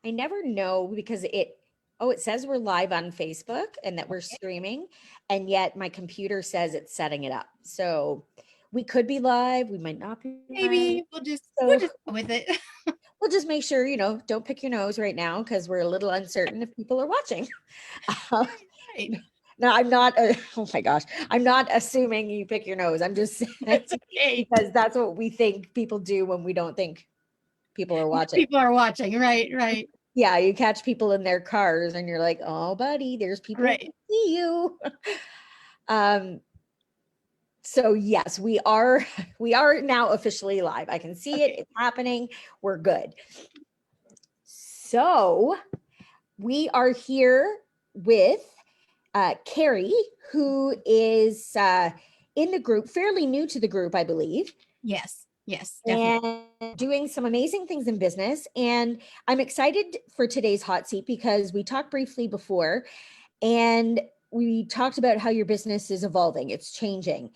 I never know because it says we're live on Facebook and that we're Okay. streaming, and yet my computer says it's setting it up. So we could be live, we might not be live. Maybe we'll So just go with it. we'll just make sure, don't pick your nose right now because we're a little uncertain if people are watching. Uh, Right. no, I'm not, oh my gosh, I'm not assuming you pick your nose. I'm just saying It's okay. because that's what we think people do when we don't think people are watching. People are watching. Right, right, Yeah, you catch people in their cars and you're like, oh, buddy, there's people who right. can see you. Um, so yes, we are we are now officially live. I can see it, Okay. it's happening. We're good. So we are here with Keri, who is in the group, fairly new to the group, I believe, Yes, yes, definitely. and doing some amazing things in business. And I'm excited for today's hot seat because we talked briefly before and we talked about how your business is evolving, it's changing.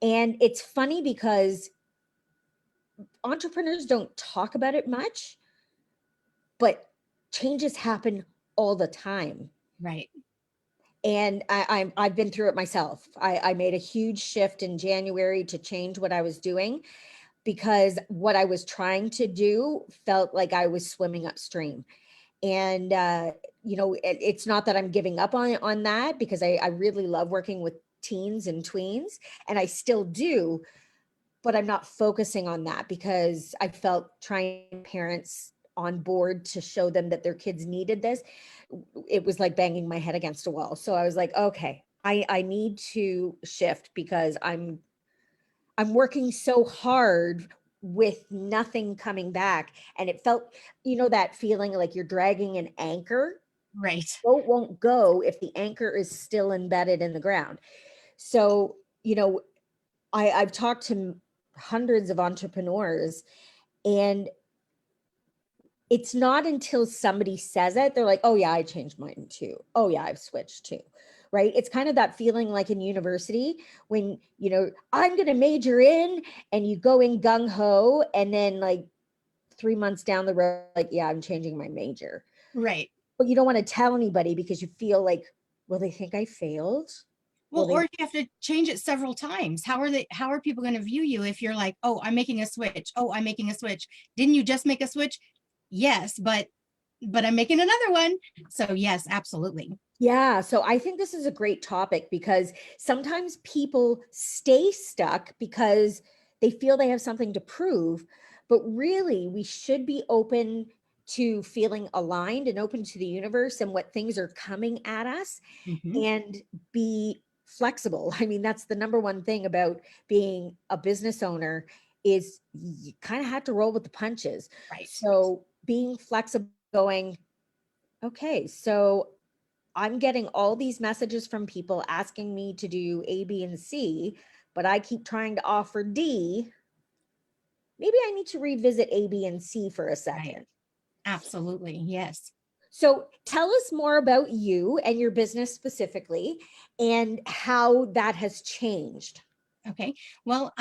And it's funny because entrepreneurs don't talk about it much, but changes happen all the time. Right. And I've been through it myself. I made a huge shift in January to change what I was doing because what I was trying to do felt like I was swimming upstream. And it's not that I'm giving up on that because I really love working with teens and tweens, and I still do, but I'm not focusing on that because I felt trying parents on board to show them that their kids needed this, it was like banging my head against a wall. So I was like, okay, I need to shift because I'm working so hard with nothing coming back. And it felt, that feeling like you're dragging an anchor. Right. Boat won't go if the anchor is still embedded in the ground. So, I've talked to hundreds of entrepreneurs, and it's not until somebody says it, they're like, oh yeah, I changed mine too. Oh yeah, I've switched too. Right. It's kind of that feeling like in university when, I'm going to major in, and you go in gung ho. And then like 3 months down the road, like, yeah, I'm changing my major. Right. But you don't want to tell anybody because you feel like, will they think I failed? Will Well, or they? you have to change it several times. How are people going to view you if you're like, oh, I'm making a switch. Oh, I'm making a switch. Didn't you just make a switch? Yes, but I'm making another one. So yes, absolutely. Yeah. So I think this is a great topic because sometimes people stay stuck because they feel they have something to prove. But really, we should be open to feeling aligned and open to the universe and what things are coming at us, Mhm. and be flexible. I mean, that's the number one thing about being a business owner is you kind of have to roll with the punches. Right. So being flexible, going, okay, so I'm getting all these messages from people asking me to do A, B, and C, but I keep trying to offer D. Maybe I need to revisit A, B, and C for a Right. second. Absolutely. Yes. So tell us more about you and your business specifically and how that has changed. Okay. Well,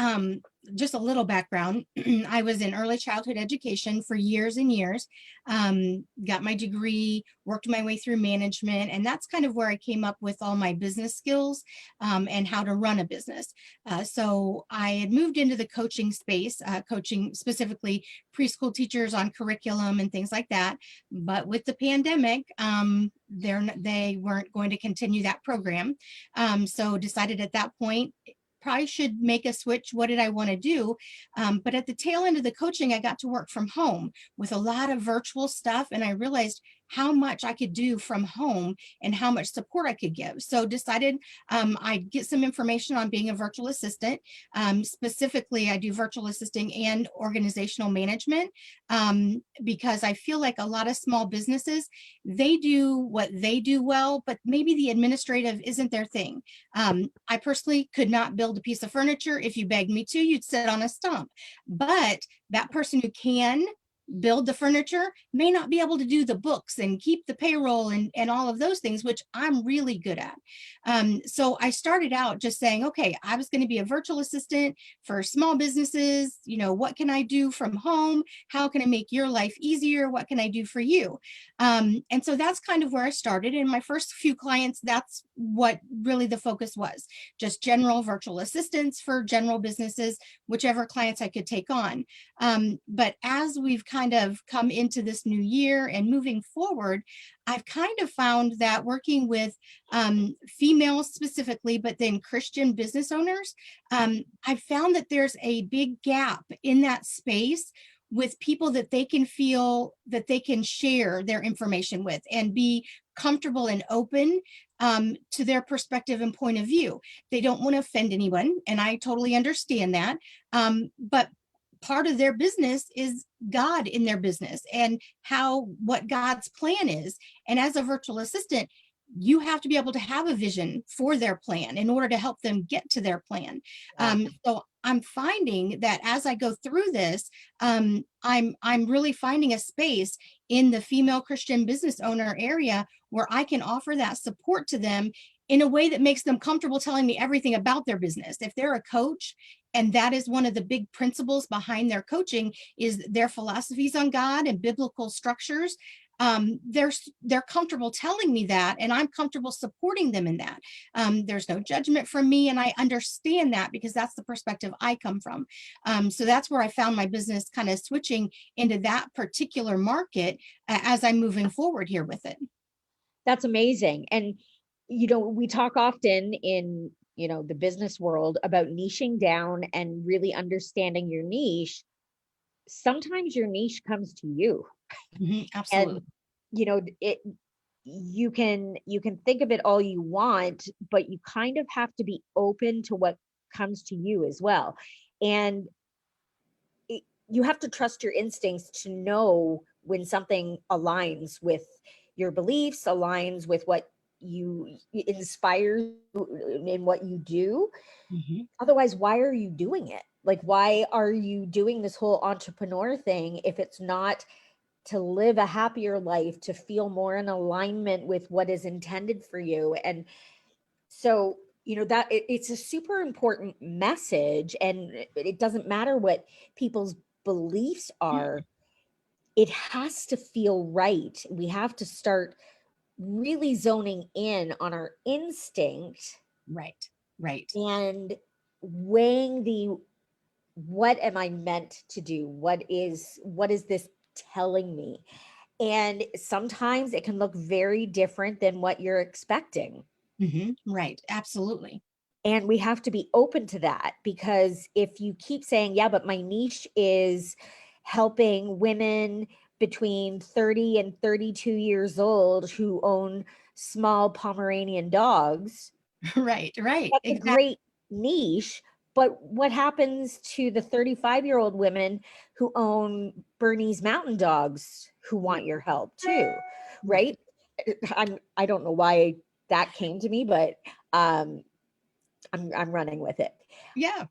just a little background. I was in early childhood education for years and years. Got my degree, worked my way through management, and that's kind of where I came up with all my business skills and how to run a business. So I had moved into the coaching space, coaching specifically preschool teachers on curriculum and things like that. But with the pandemic, they weren't going to continue that program. So decided at that point probably should make a switch. What did I want to do? But at the tail end of the coaching, I got to work from home with a lot of virtual stuff. And I realized how much I could do from home and how much support I could give. So decided I'd get some information on being a virtual assistant. Specifically, I do virtual assisting and organizational management because I feel like a lot of small businesses, they do what they do well, but maybe the administrative isn't their thing. I personally could not build a piece of furniture. If you begged me to, you'd sit on a stump. But that person who can, build the furniture, may not be able to do the books and keep the payroll and all of those things, which I'm really good at. So I started out just saying, okay, I was going to be a virtual assistant for small businesses. You know, what can I do from home? How can I make your life easier? What can I do for you? And so that's kind of where I started. And my first few clients, that's what really the focus was, just general virtual assistants for general businesses, whichever clients I could take on. But as we've kind of come into this new year and moving forward, I've kind of found that working with females specifically, but then Christian business owners, I've found that there's a big gap in that space with people that they can feel that they can share their information with and be comfortable and open to their perspective and point of view. They don't want to offend anyone, and I totally understand that. But part of their business is God in their business and what God's plan is. And as a virtual assistant, you have to be able to have a vision for their plan in order to help them get to their plan. Yeah. So I'm finding that as I go through this, I'm really finding a space in the female Christian business owner area where I can offer that support to them in a way that makes them comfortable telling me everything about their business. If they're a coach, and that is one of the big principles behind their coaching, is their philosophies on God and biblical structures. They're comfortable telling me that, and I'm comfortable supporting them in that. There's no judgment from me, and I understand that because that's the perspective I come from. So that's where I found my business kind of switching into that particular market as I'm moving forward here with it. That's amazing. And, we talk often in, the business world about niching down and really understanding your niche. Sometimes your niche comes to you. Absolutely. And, it, you can think of it all you want, but you kind of have to be open to what comes to you as well. And you have to trust your instincts to know when something aligns with your beliefs, aligns with what you inspires in what you do. Mhm. Otherwise, why are you doing it? Like, why are you doing this whole entrepreneur thing if it's not to live a happier life, to feel more in alignment with what is intended for you? And so, that it's a super important message, and it doesn't matter what people's beliefs are. It has to feel right. We have to start really zoning in on our instinct Right. Right. and weighing the what am I meant to do? What is this telling me? And sometimes it can look very different than what you're expecting. Right. Absolutely. And we have to be open to that, because if you keep saying, yeah, but my niche is helping women between 30 and 32 years old who own small Pomeranian dogs, Right. Right. that's a Exactly. great niche. But what happens to the 35-year-old women who own Bernese Mountain Dogs who want your help too? Right. Right. I don't know why that came to me, but I'm running with it. Yeah.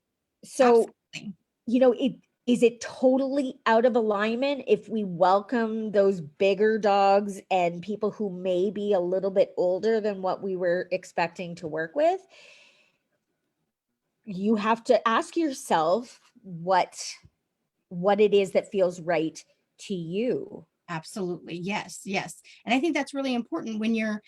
So, Absolutely. it totally out of alignment if we welcome those bigger dogs and people who may be a little bit older than what we were expecting to work with? You have to ask yourself what it is that feels right to you. Absolutely. Yes. Yes. And I think that's really important when you're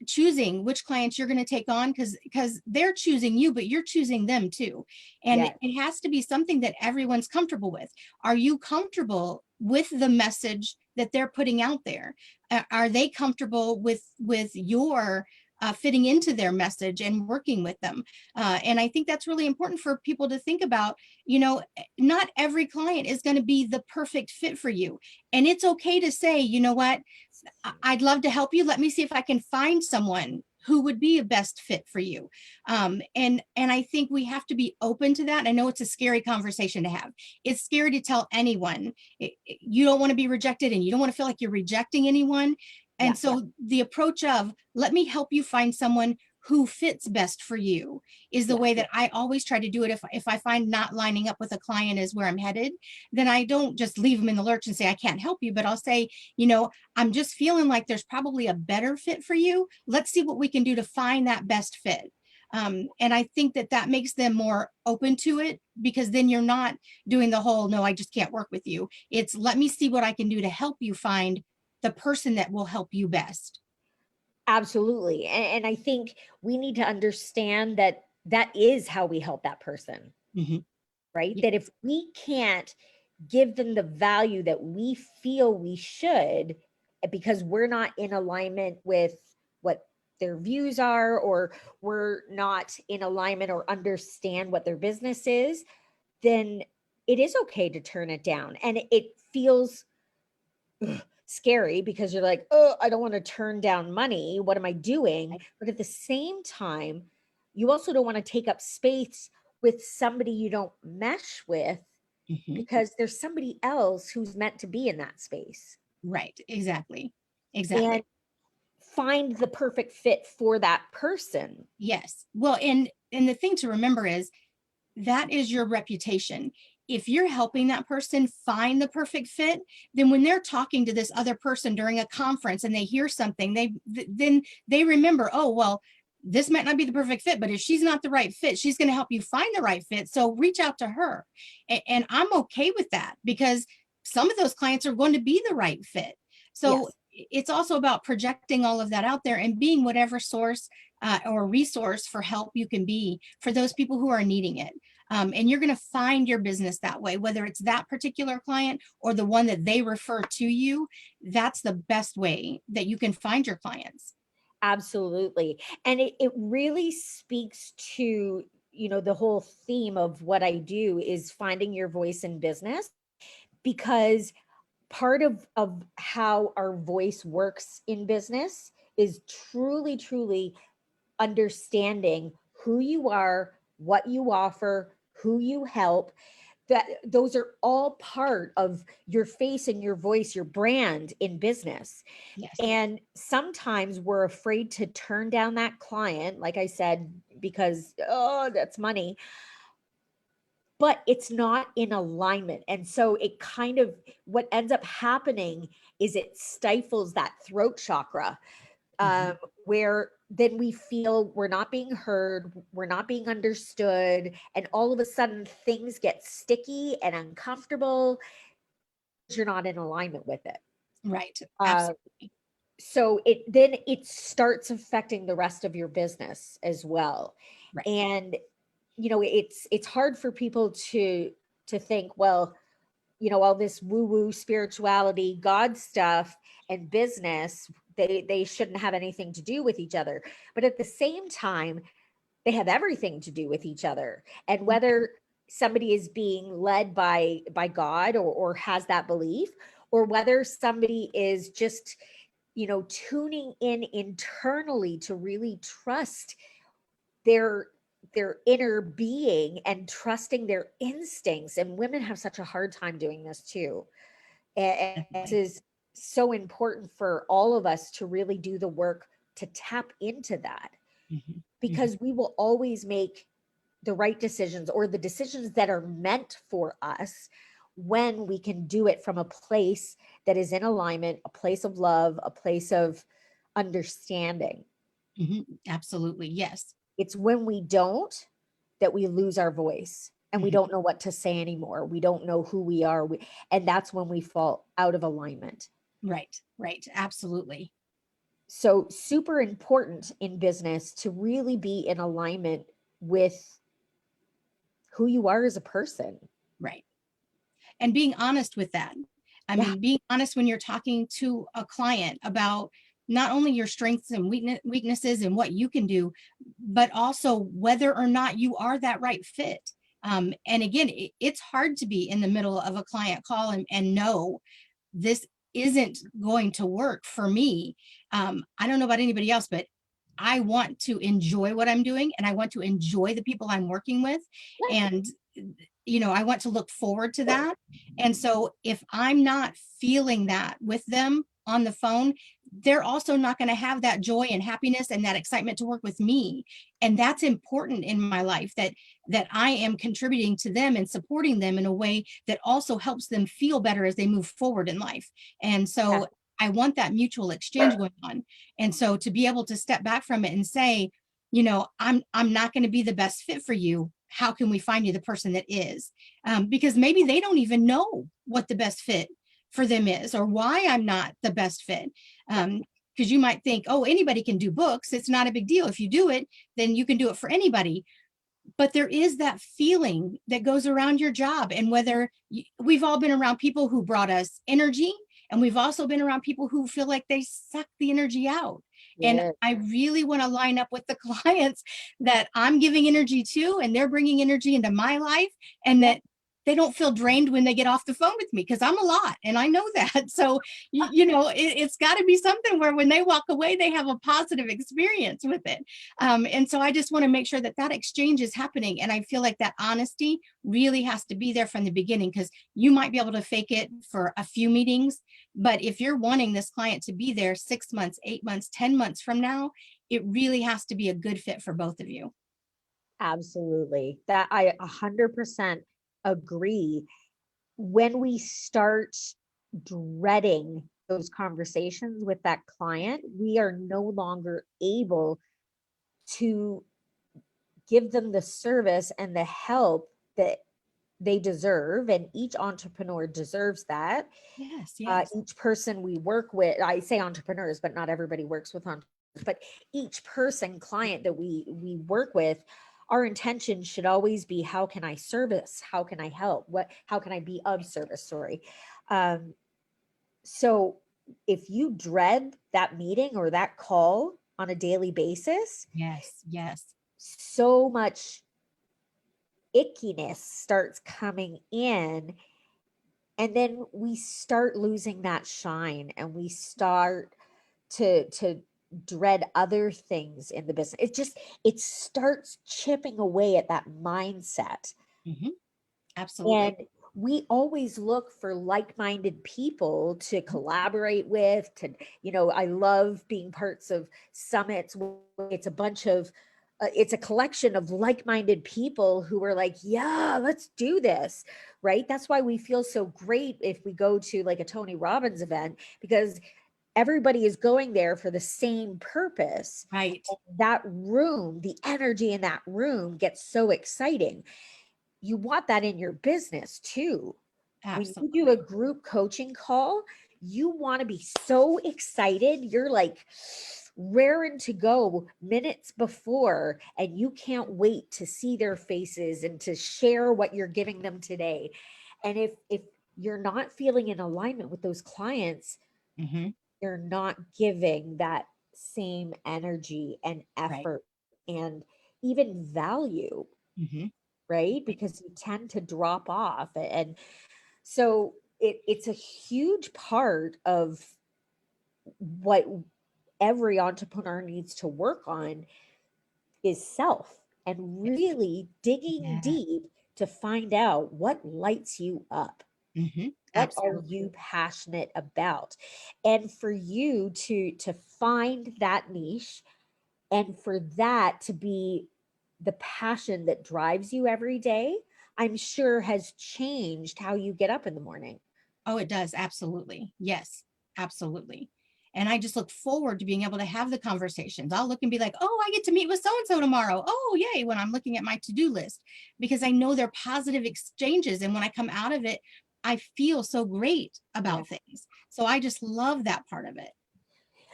choosing which clients you're going to take on, because they're choosing you, but you're choosing them too. And Yes. it has to be something that everyone's comfortable with. Are you comfortable with the message that they're putting out there? Are they comfortable with your fitting into their message and working with them? And I think that's really important for people to think about. Not every client is going to be the perfect fit for you. And it's okay to say, you know what, I'd love to help you. Let me see if I can find someone who would be a best fit for you. And I think we have to be open to that. I know it's a scary conversation to have. It's scary to tell anyone. You don't want to be rejected, and you don't want to feel like you're rejecting anyone. Yeah. And so the approach of, let me help you find someone who fits best for you is the Yeah. way that I always try to do it. If I find not lining up with a client is where I'm headed, then I don't just leave them in the lurch and say, I can't help you, but I'll say, I'm just feeling like there's probably a better fit for you. Let's see what we can do to find that best fit. And I think that that makes them more open to it, because then you're not doing the whole, no, I just can't work with you. It's let me see what I can do to help you find the person that will help you best. Absolutely. And I think we need to understand that that is how we help that person, Mhm. right? Yeah. That if we can't give them the value that we feel we should, because we're not in alignment with what their views are, or we're not in alignment or understand what their business is, then it is okay to turn it down. And it feels scary because you're like, oh, I don't want to turn down money. What am I doing? But at the same time, you also don't want to take up space with somebody you don't mesh with, Mhm. because there's somebody else who's meant to be in that space, Right. Exactly. and Exactly. find the perfect fit for that person. Yes. Well, and the thing to remember is that is your reputation. If you're helping that person find the perfect fit, then when they're talking to this other person during a conference and they hear something, then they remember, oh, well, this might not be the perfect fit, but if she's not the right fit, she's going to help you find the right fit. So reach out to her. And I'm okay with that, because some of those clients are going to be the right fit. So Yes, it's also about projecting all of that out there and being whatever source or resource for help you can be for those people who are needing it. And you're going to find your business that way, whether it's that particular client or the one that they refer to you. That's the best way that you can find your clients. absolutely. And it really speaks to, the whole theme of what I do is finding your voice in business, because part of how our voice works in business is truly understanding who you are, what you offer, who you help. That those are all part of your face and your voice, your brand in business. Yes. And sometimes we're afraid to turn down that client, like I said, because, oh, that's money, but it's not in alignment. And so it kind of, what ends up happening is it stifles that throat chakra, Mhm. um, where then we feel we're not being heard, we're not being understood, and all of a sudden things get sticky and uncomfortable. You're not in alignment with it. Right. Uh, Absolutely. so it starts affecting the rest of your business as well. Right. And it's hard for people to think, well, all this woo woo spirituality, God stuff, and business, they shouldn't have anything to do with each other. But at the same time, they have everything to do with each other. And whether somebody is being led by God, or has that belief, or whether somebody is just, tuning in internally to really trust their their inner being and trusting their instincts. And women have such a hard time doing this too. And this Definitely. is so important for all of us to really do the work to tap into that, Mhm. Mhm. because we will always make the right decisions, or the decisions that are meant for us, when we can do it from a place that is in alignment, a place of love, a place of understanding. Mhm. Absolutely. Yes. It's when we don't, that we lose our voice, and we Mhm. don't know what to say anymore. We don't know who we are. And that's when we fall out of alignment. Right. Right. Absolutely. So, super important in business to really be in alignment with who you are as a person. Right. And being honest with that. I Yeah. mean, being honest when you're talking to a client about not only your strengths and weaknesses and what you can do, but also whether or not you are that right fit. And again, it's hard to be in the middle of a client call and know this isn't going to work for me. I don't know about anybody else, but I want to enjoy what I'm doing and I want to enjoy the people I'm working with. And, I want to look forward to that. And so if I'm not feeling that with them on the phone, they're also not going to have that joy and happiness and that excitement to work with me. And that's important in my life, that I am contributing to them and supporting them in a way that also helps them feel better as they move forward in life. And Yeah. so I want that mutual exchange going on. And so to be able to step back from it and say, I'm not going to be the best fit for you. How can we find you the person that is? Because maybe they don't even know what the best fit for them is, or why I'm not the best fit. Because you might think, oh, anybody can do books. It's not a big deal. If you do it, then you can do it for anybody. But there is that feeling that goes around your job. And we've all been around people who brought us energy, and we've also been around people who feel like they suck the energy out. And Yeah. I really want to line up with the clients that I'm giving energy to, and they're bringing energy into my life, and Yeah. that they don't feel drained when they get off the phone with me, because I'm a lot and I know that. So, it's got to be something where when they walk away, they have a positive experience with it. And so I just want to make sure that that exchange is happening. And I feel like that honesty really has to be there from the beginning, because you might be able to fake it for a few meetings. But if you're wanting this client to be there 6 months, 8 months, 10 months from now, it really has to be a good fit for both of you. Absolutely. That I 100% agree. When we start dreading those conversations with that client, we are no longer able to give them the service and the help that they deserve. And each entrepreneur deserves that. Yes, yes. Each person we work with, I say entrepreneurs, but not everybody works with entrepreneurs, but each person, client that we work with, our intention should always be, how can I service? How can I help? How can I be of service? Sorry. Um, so if you dread that meeting or that call on a daily basis, Yes, yes. so much ickiness starts coming in, and then we start losing that shine, and we start to dread other things in the business. It starts chipping away at that mindset. Hmm. And Absolutely. we always look for like-minded people to collaborate with, I love being parts of summits where it's a bunch of it's a collection of like-minded people who are like, yeah, let's do this, right? That's why we feel so great if we go to like a Tony Robbins event, because everybody is going there for the same purpose. Right. That room, the energy in that room gets so exciting. You want that in your business too. When you do a Absolutely. group coaching call, you want to be so excited. You're like raring to go minutes before, and you can't wait to see their faces and to share what you're giving them today. And if you're not feeling in alignment with those clients, Hmm. you're not giving that same energy and Right. effort and even value, Hmm. right? Because you tend to drop off. And so it's a huge part of what every entrepreneur needs to work on is self, and really digging Yeah. deep to find out what lights you up. Hmm. What are Absolutely. you passionate about? And for you to find that niche, and for that to be the passion that drives you every day, I'm sure has changed how you get up in the morning. Oh, it does. Absolutely. Yes, absolutely. And I just look forward to being able to have the conversations. I'll look and be like, oh, I get to meet with so and so tomorrow. Oh, yay. When I'm looking at my to do list, because I know they're positive exchanges. And when I come out of it, I feel so great Yeah. about things. So I just love that part of it.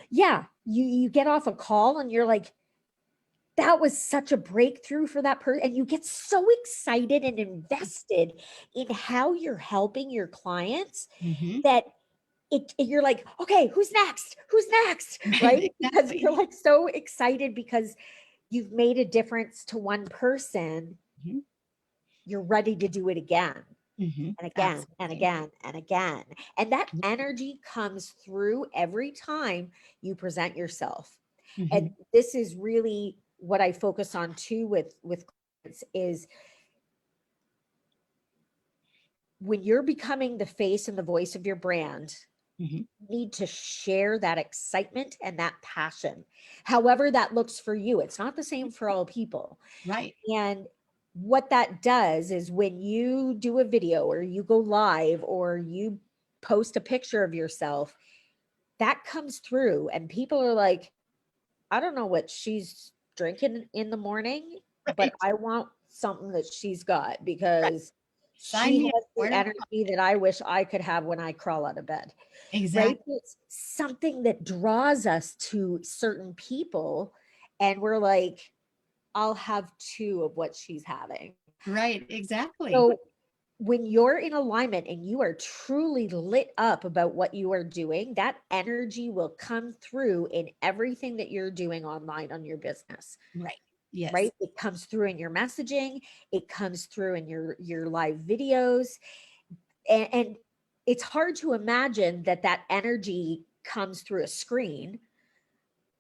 Yeah. You get off a call and you're like, that was such a breakthrough for that person. And you get so excited and invested in how you're helping your clients Hmm. that you're like, okay, who's next? Who's next? Right? Because you're Exactly. like so excited because you've made a difference to one person. Hmm. You're ready to do it again Hmm. and again and Absolutely. again and again. And that energy comes through every time you present yourself. And Hmm. this is really what I focus on too with clients is when you're becoming the face and the voice of your brand, Mhm. Need to share that excitement and that passion, however that looks for you. It's not the same for all people. Right. And what that does is when you do a video or you go live or you post a picture of yourself, that comes through and people are like, I don't know what she's drinking in the morning, but Right. I want something that she's got Right. because Sign she me up. has the Order my energy that I wish I could have when I crawl out of bed. Right? exactly. It's something that draws us to certain people, and we're like, I'll have two of what she's having. Right. Exactly. So when you're in alignment and you are truly lit up about what you are doing, that energy will come through in everything that you're doing online on your business. Right. Yes. Right? It comes through in your messaging, it comes through in your live videos, and it's hard to imagine that that energy comes through a screen,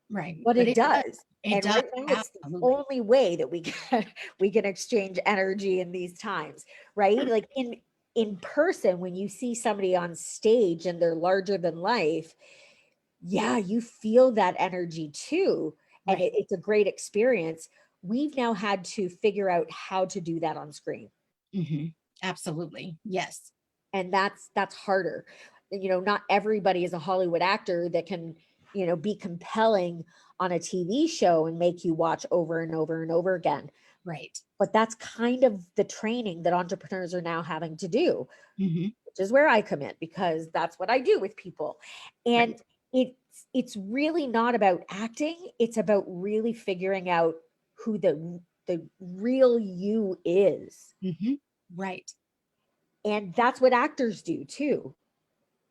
Right. but But it it does. does. It And does. right now it's the Absolutely. only way that we can we can exchange energy in these times, right? Like in person, when you see somebody on stage and they're larger than life, yeah, you feel that energy too. And Right. it's a great experience. We've now had to figure out how to do that on screen. Hmm. Absolutely. Yes. And that's harder. Not everybody is a Hollywood actor that can, be compelling on a TV show and make you watch over and over and over again. Right. But that's kind of the training that entrepreneurs are now having to do, Hmm. which is where I come in because that's what I do with people. And Right. it's really not about acting, it's about really figuring out who the real you is. Hmm. Right. And that's what actors do too,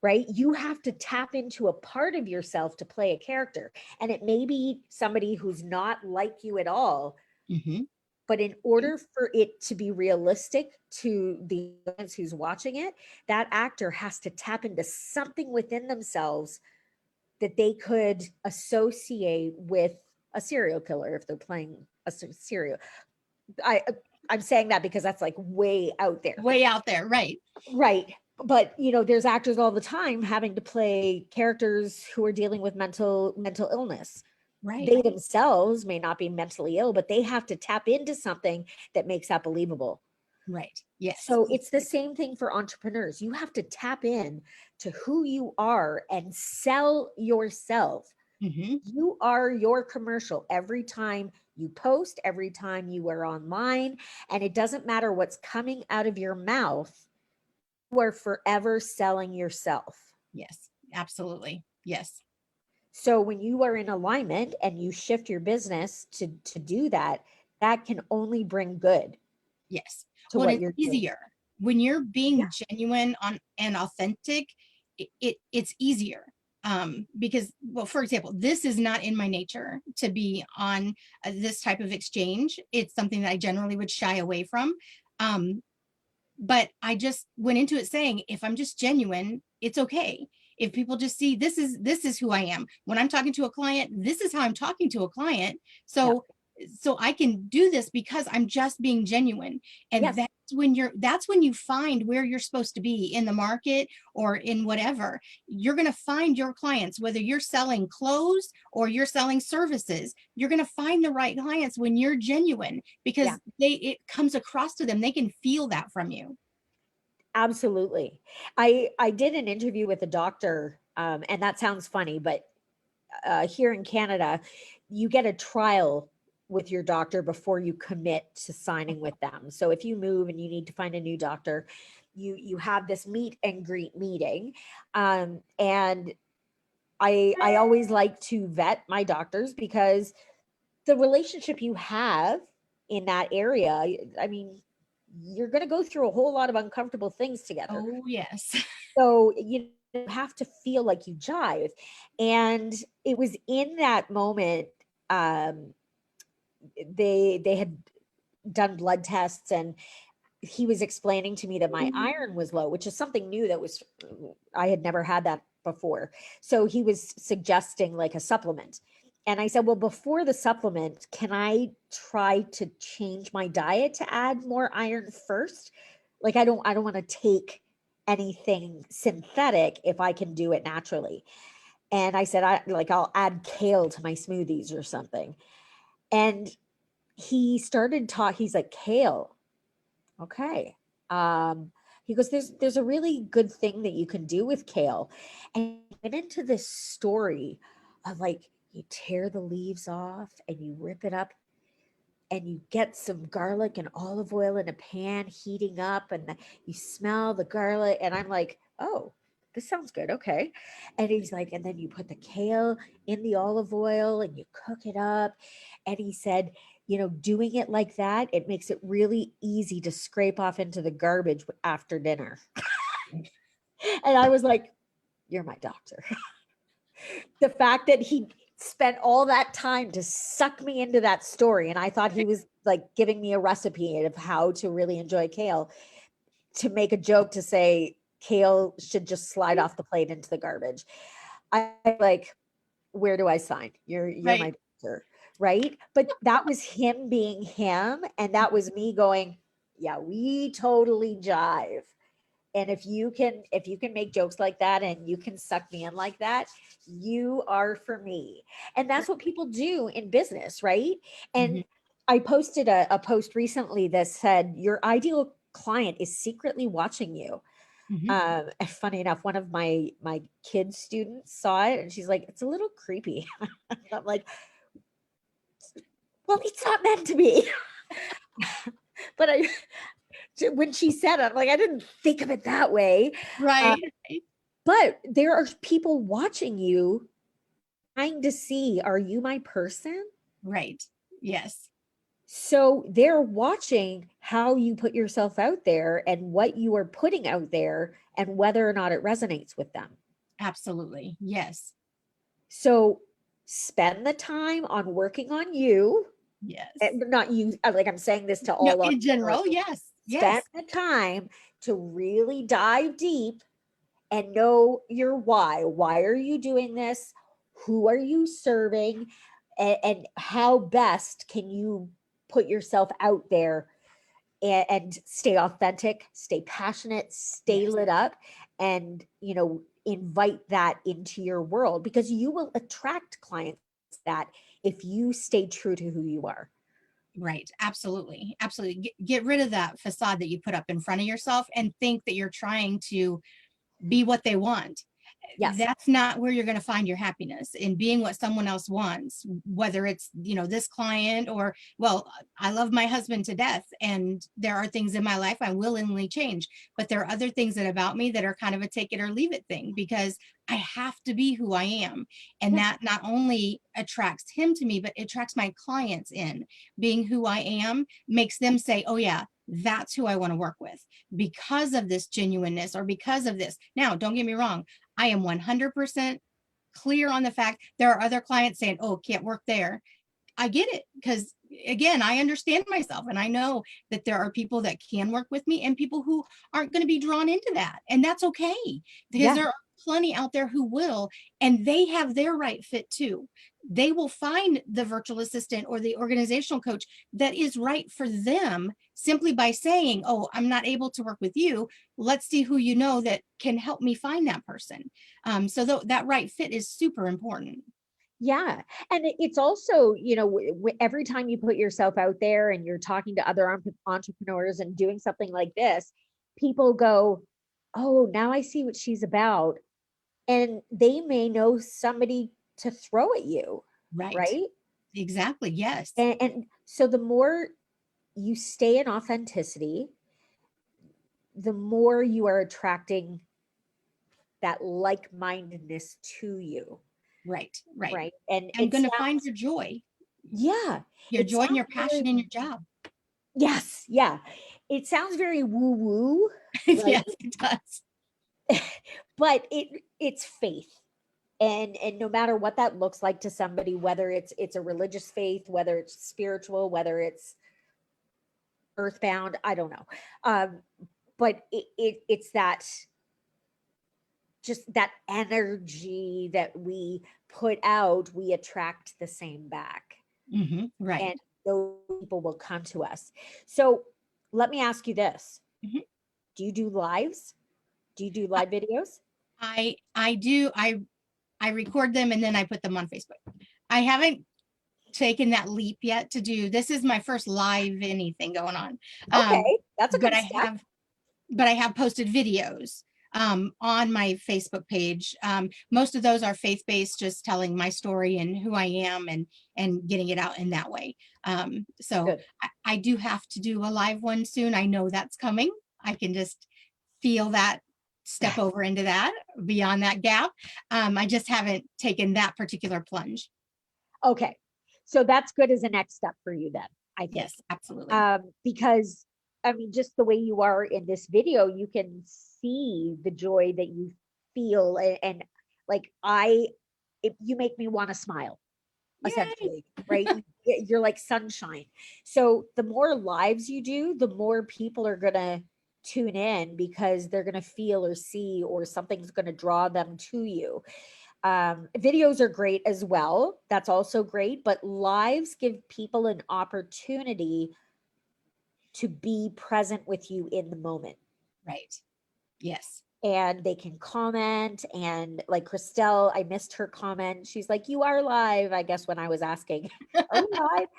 right? You have to tap into a part of yourself to play a character. And it may be somebody who's not like you at all, Hmm. but in order for it to be realistic to the audience who's watching it, that actor has to tap into something within themselves that they could associate with a serial killer if they're playing a serial. I I'm saying that because that's like way out there. Way out there. Right. Right. But there's actors all the time having to play characters who are dealing with mental illness. Right. They themselves may not be mentally ill, but they have to tap into something that makes that believable. Right. Yes. So it's the same thing for entrepreneurs. You have to tap in to who you are and sell yourself. Hmm. You are your commercial every time you post, every time you are online, and it doesn't matter what's coming out of your mouth. You are forever selling yourself. Yes. Absolutely. Yes. So when you are in alignment and you shift your business to do that, that can only bring good Yes. to Well, what it's you're doing. easier when you're Yeah. being genuine on and authentic. It's easier because, well, for example, this is not in my nature to be on this type of exchange. It's something that I generally would shy away from. Um, but I just went into it saying, if I'm just genuine, it's okay. If people just see this is who I am. When I'm talking to a client, this is how I'm talking to a client. Yeah. So I can do this because I'm just being genuine. And Yes. that's when you find where you're supposed to be in the market or in whatever. You're going to find your clients, whether you're selling clothes or you're selling services. You're going to find the right clients when you're genuine Yeah. because it comes across to them. They can feel that from you. Absolutely. I did an interview with a doctor, and that sounds funny, but here in Canada, you get a trial with your doctor before you commit to signing with them. So if you move and you need to find a new doctor, you have this meet and greet meeting, and I always like to vet my doctors because the relationship you have in that area, I mean, you're going to go through a whole lot of uncomfortable things together. Oh, yes. So you have to feel like you jive. And it was in that moment, um, they had done blood tests and he was explaining to me that my iron was low, which is something new that was I had never had that before. So he was suggesting like a supplement. And I said, "Well, before the supplement, can I try to change my diet to add more iron first? Like I don't want to take anything synthetic if I can do it naturally. And I said, I'll add kale to my smoothies or something. And he started talking, he's like, kale. Okay. He goes, there's a really good thing that you can do with kale. And he went into this story of like, you tear the leaves off and you rip it up and you get some garlic and olive oil in a pan heating up, and you smell the garlic. And I'm like, oh, this sounds good. Okay. And he's like, and then you put the kale in the olive oil and you cook it up. And he said, doing it like that, it makes it really easy to scrape off into the garbage after dinner. And I was like, you're my doctor. The fact that he spent all that time to suck me into that story, and I thought he was like giving me a recipe of how to really enjoy kale, to make a joke to say kale should just slide off the plate into the garbage. I like, where do I sign? You're Right. my doctor, right? But that was him being him, and that was me going, yeah, we totally jive. And if you can make jokes like that and you can suck me in like that, you are for me. And that's what people do in business, right? Mhm. And I posted a post recently that said your ideal client is secretly watching you. Mhm. And funny enough, one of my kid students saw it and she's like, it's a little creepy. And I'm like, well, it's not meant to be. But when she said it, I'm like, I didn't think of it that way. Uh, Right. Right. but there are people watching you, trying to see, are you my person? Right. Yes. So they're watching how you put yourself out there and what you are putting out there and whether or not it resonates with them. Absolutely. Yes. So spend the time on working on you, Yes. and not you, like I'm saying this to No, all in entrepreneurs. general, yes. Spend Yes. the time to really dive deep and know your why. Why are you doing this? Who are you serving? And how best can you put yourself out there, and stay authentic, stay passionate, stay Yes. lit up, and invite that into your world, because you will attract clients that, if you stay true to who you are. Right. Absolutely. Absolutely. Get rid of that facade that you put up in front of yourself and think that you're trying to be what they want. Yes. That's not where you're going to find your happiness, in being what someone else wants, whether it's, this client, or, well, I love my husband to death and there are things in my life I willingly change, but there are other things that about me that are kind of a take it or leave it thing, because I have to be who I am. And Yeah. that not only attracts him to me, but it attracts my clients in. Being who I am makes them say, oh yeah, that's who I want to work with, because of this genuineness, or because of this. Now, don't get me wrong, I am 100% clear on the fact there are other clients saying, oh, can't work there. I get it, because again, I understand myself and I know that there are people that can work with me and people who aren't going to be drawn into that. And that's okay, because Yeah. there are plenty out there who will, and they have their right fit too. They will find the virtual assistant or the organizational coach that is right for them, simply by saying, oh, I'm not able to work with you. Let's see who you know that can help me find that person. So that right fit is super important. Yeah. And it's also, every time you put yourself out there and you're talking to other entrepreneurs and doing something like this, people go, oh, now I see what she's about. And they may know somebody to throw at you, Right. right? Exactly. Yes. And so the more you stay in authenticity, the more you are attracting that like-mindedness to you, Right. Right. right? And And it going to find sounds, your it joy and sounds your very, passion in your job. yes, yeah. It sounds very woo-woo, like, Yes, it does. but it's faith. And no matter what that looks like to somebody, whether it's a religious faith, whether it's spiritual, whether it's earthbound, I don't know. Um, but it's that, just that energy that we put out, we attract the same back. Right. And those people will come to us. So let me ask you this. Mhm. Do you do lives? Do you do live videos? I do. I record them and then I put them on Facebook. I haven't taken that leap yet to do, this is my first live anything going on. Okay, that's a But good I step. have but I have posted videos on my Facebook page. Most of those are faith-based, just telling my story and who I am, and getting it out in that way. So Good. I do have to do a live one soon. I know that's coming. I can just feel that, step over into that, beyond that gap. I just haven't taken that particular plunge. Okay. So that's good as a next step for you then, I think. Yes, absolutely. Because I mean, just the way you are in this video, you can see the joy that you feel, and like you make me want to smile, Yay. essentially, right? You're like sunshine. So the more lives you do, the more people are gonna tune in because they're gonna feel or see, or something's gonna draw them to you. Videos are great as well. That's also great, but lives give people an opportunity to be present with you in the moment. Right. Yes. And they can comment. And like Christelle, I missed her comment. She's like, "You are live," I guess, when I was asking, "Are we live?"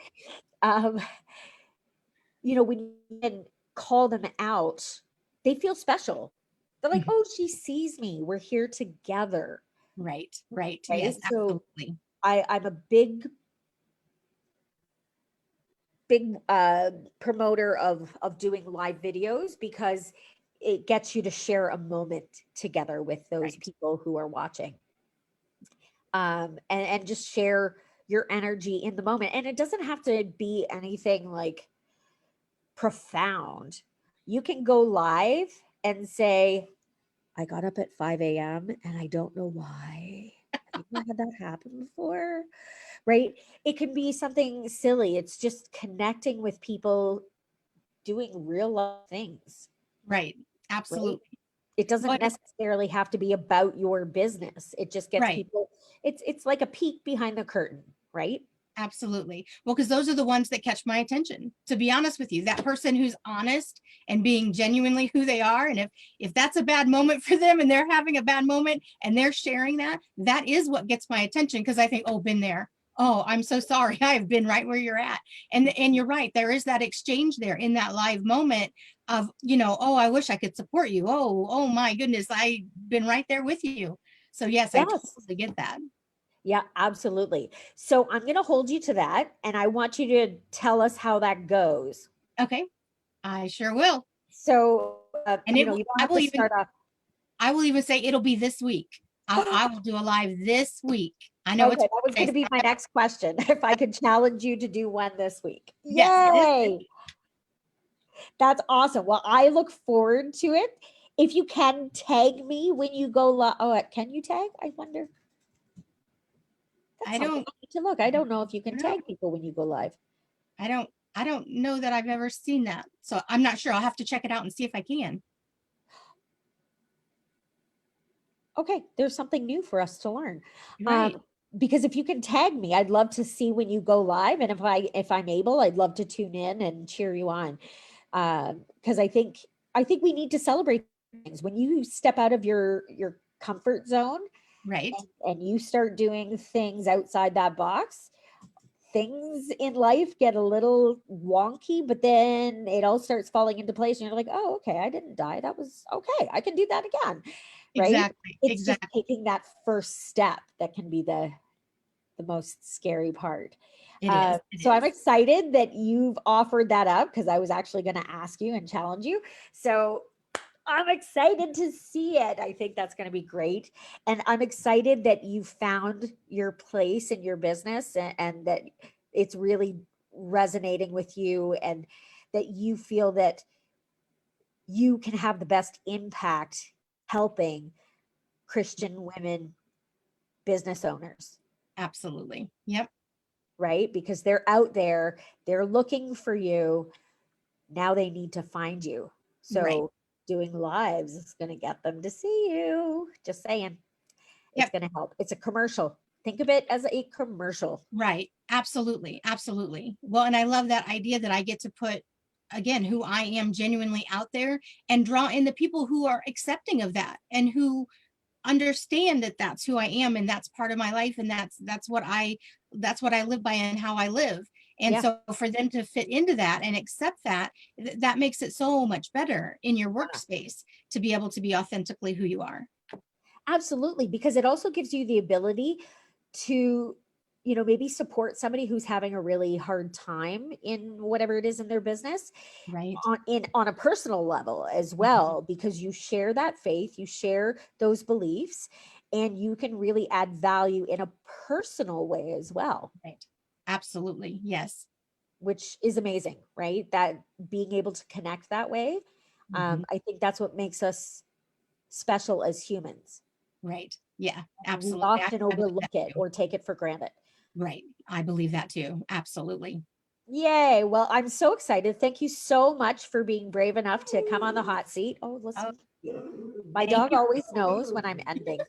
Um, when you can call them out, they feel special. They're like, Mhm. "Oh, she sees me. We're here together." Right. Right. Right. Yes, So absolutely. I'm a big promoter of doing live videos, because it gets you to share a moment together with those Right. people who are watching, and just share your energy in the moment. And it doesn't have to be anything like profound. You can go live and say, "I got up at 5 a.m. and I don't know why." Have you ever had that happen before? Right? It can be something silly. It's just connecting with people doing real life things, Right. right? Absolutely. It Well, doesn't necessarily have to be about your business. It just gets right. people, it's like a peek behind the curtain, right? Absolutely. Well, because those are the ones that catch my attention. To be honest with you, that person who's honest and being genuinely who they are, and if that's a bad moment for them and they're having a bad moment and they're sharing that, that is what gets my attention, because I think, oh, been there. Oh, I'm so sorry. I have been right where you're at. And you're right. There is that exchange there in that live moment of, oh, I wish I could support you. Oh my goodness, I've been right there with you. So yes, I Yes. totally get that. Yeah, absolutely. So I'm going to hold you to that, and I want you to tell us how that goes. Okay, I sure will. So, And it you will, don't have to start off. I will even say it'll be this week. I will do a live this week. I know Okay, it's that was going Wednesday, to be so my next question. If I could challenge you to do one this week. yes, it is this Yay! week. That's awesome. Well, I look forward to it. If you can tag me when you go live. Oh, can you tag? I wonder. That's I something don't, I need to look. I don't know if you I can don't, tag people when you go live. I don't, I don't know that I've ever seen that. So I'm not sure. I'll have to check it out and see if I can. Okay, there's something new for us to learn. Right. Because if you can tag me, I'd love to see when you go live, and if I'm able, I'd love to tune in and cheer you on. Because I think we need to celebrate things when you step out of your comfort zone, Right. and you start doing things outside that box. Things in life get a little wonky, but then it all starts falling into place, and you're like, "Oh, okay, I didn't die. That was okay. I can do that again." Right? Exactly. It's just Exactly. taking that first step that can be the most scary part. It is. It So I'm is. excited that you've offered that up, because I was actually going to ask you and challenge you. So I'm excited to see it. I think that's going to be great. And I'm excited that you found your place in your business, and that it's really resonating with you, and that you feel that you can have the best impact helping Christian women business owners, Absolutely. Yep. right? Because they're out there, they're looking for you. Now they need to find you. Right. So doing lives is going to get them to see you. Just saying, it's Yep. going to help. It's a commercial. Think of it as a commercial. Right. Absolutely. Absolutely. Well, and I love that idea that I get to put again, who I am genuinely out there, and draw in the people who are accepting of that and who understand that that's who I am and that's part of my life, and that's what I live by and how I live. And Yeah. so for them to fit into that and accept that, that makes it so much better in your workspace to be able to be authentically who you are. Absolutely, because it also gives you the ability to, maybe support somebody who's having a really hard time in whatever it is in their business, Right. on a personal level as Mhm. well, because you share that faith, you share those beliefs, and you can really add value in a personal way as well, Right. Absolutely. Yes. which is amazing, right? That being able to connect that way, Mhm. I think that's what makes us special as humans. Right. Yeah, We absolutely. often I believe that overlook it too. or take it for granted. Right. I believe that too. Absolutely. Yay. Well, I'm so excited. Thank you so much for being brave enough to come on the hot seat. Oh, Oh, listen. My thank dog you. always knows when I'm ending.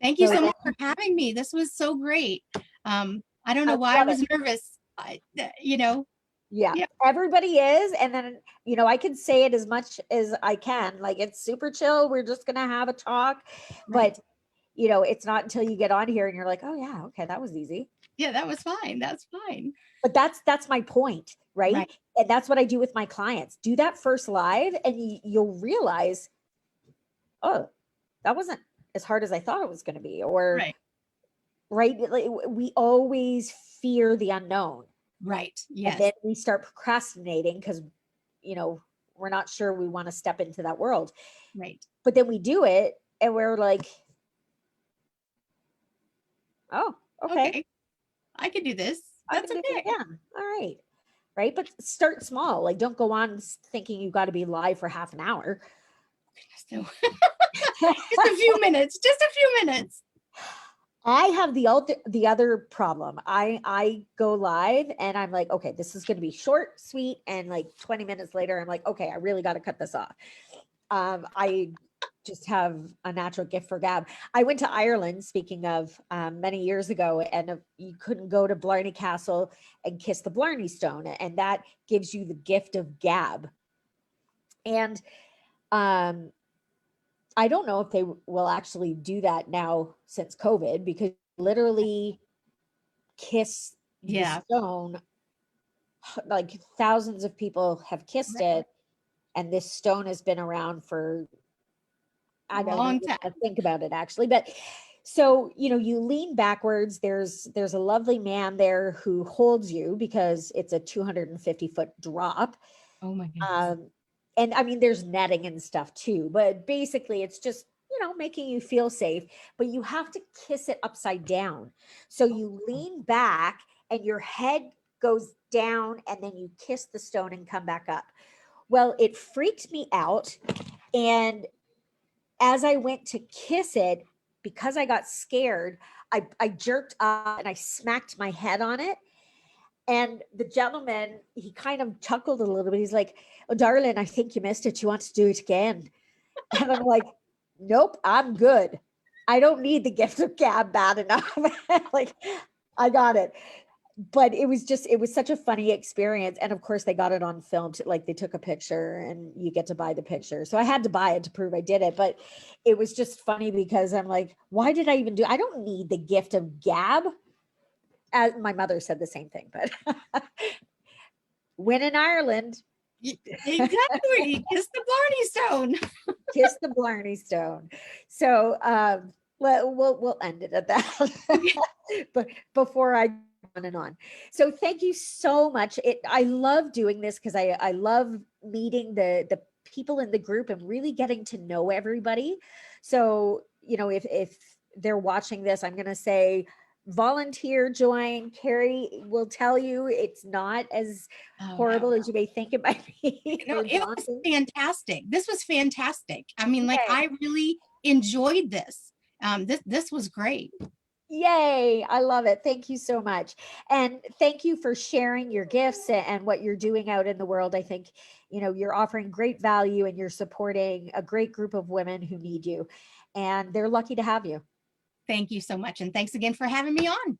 Thank you So so much for having me. This was so great. I don't I know why I love it. was nervous. You know, Yeah, yeah, everybody is. And then, I can say it as much as I can. Like, it's super chill. We're just going to have a talk. right. But, it's not until you get on here and you're like, oh, yeah, okay, that was easy. Yeah, that was fine. That's fine. But that's my point, right? Right. And that's what I do with my clients. Do that first live and you'll realize, oh, that wasn't as hard as I thought it was going to be. Or, Right. right, like, we always fear the unknown. Right. And Yes. then we start procrastinating because, you know, we're not sure we want to step into that world. Right. But then we do it and we're like, oh, okay, Okay. I can do this. I That's can do it okay. again. All right. Right. But start small. Like, don't go on thinking you got to be live for half an hour. So just a few minutes. Just a few minutes. I have the other problem. I go live and I'm like, okay, this is going to be short, sweet, and like 20 minutes later, I'm like, okay, I really got to cut this off. I just have a natural gift for gab. I went to Ireland, speaking of, many years ago, and you couldn't go to Blarney Castle and kiss the Blarney Stone, and that gives you the gift of gab. And um, I don't know if they will actually do that now since COVID, because literally kiss the Yeah. stone, like thousands of people have kissed Right. it, and this stone has been around for, I don't Long even time. want to think about it actually. But so, you lean backwards, there's a lovely man there who holds you because it's a 250-foot drop. Oh my goodness. um and I mean, there's netting and stuff too, but basically it's just, making you feel safe. But you have to kiss it upside down, so you Oh, lean back and your head goes down, and then you kiss the stone and come back up. Well, it freaked me out, and as I went to kiss it, because I got scared, I jerked up and I smacked my head on it. And the gentleman, he kind of chuckled a little bit. He's like, "Oh, darling, I think you missed it. You want to do it again?" And I'm like, "Nope, I'm good. I don't need the gift of gab bad enough." Like, I got it. But it was such a funny experience. And of course, they got it on film. Like, they took a picture and you get to buy the picture. So I had to buy it to prove I did it. But it was just funny because I'm like, why did I even do? I don't need the gift of gab. As my mother said the same thing, but when in Ireland, exactly. Kiss the Blarney Stone. kiss the Blarney Stone. So, we'll end it at that. Okay. But before I go on and on. So thank you so much. I love doing this because I love meeting the people in the group and really getting to know everybody. So, if they're watching this, I'm gonna say volunteer, join. Keri will tell you it's not as Oh no. horrible as you may think it might be, No, or it was daunting. fantastic. This was fantastic. I mean, like Yay. I really enjoyed this. This was great. Yay. I love it. Thank you so much. And thank you for sharing your gifts and what you're doing out in the world. I think, you're offering great value and you're supporting a great group of women who need you. And they're lucky to have you. Thank you so much. And thanks again for having me on.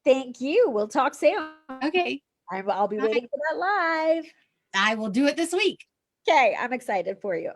Thank you. We'll talk soon. Okay. I'll be Bye. waiting for that live. I will do it this week. Okay, I'm excited for you.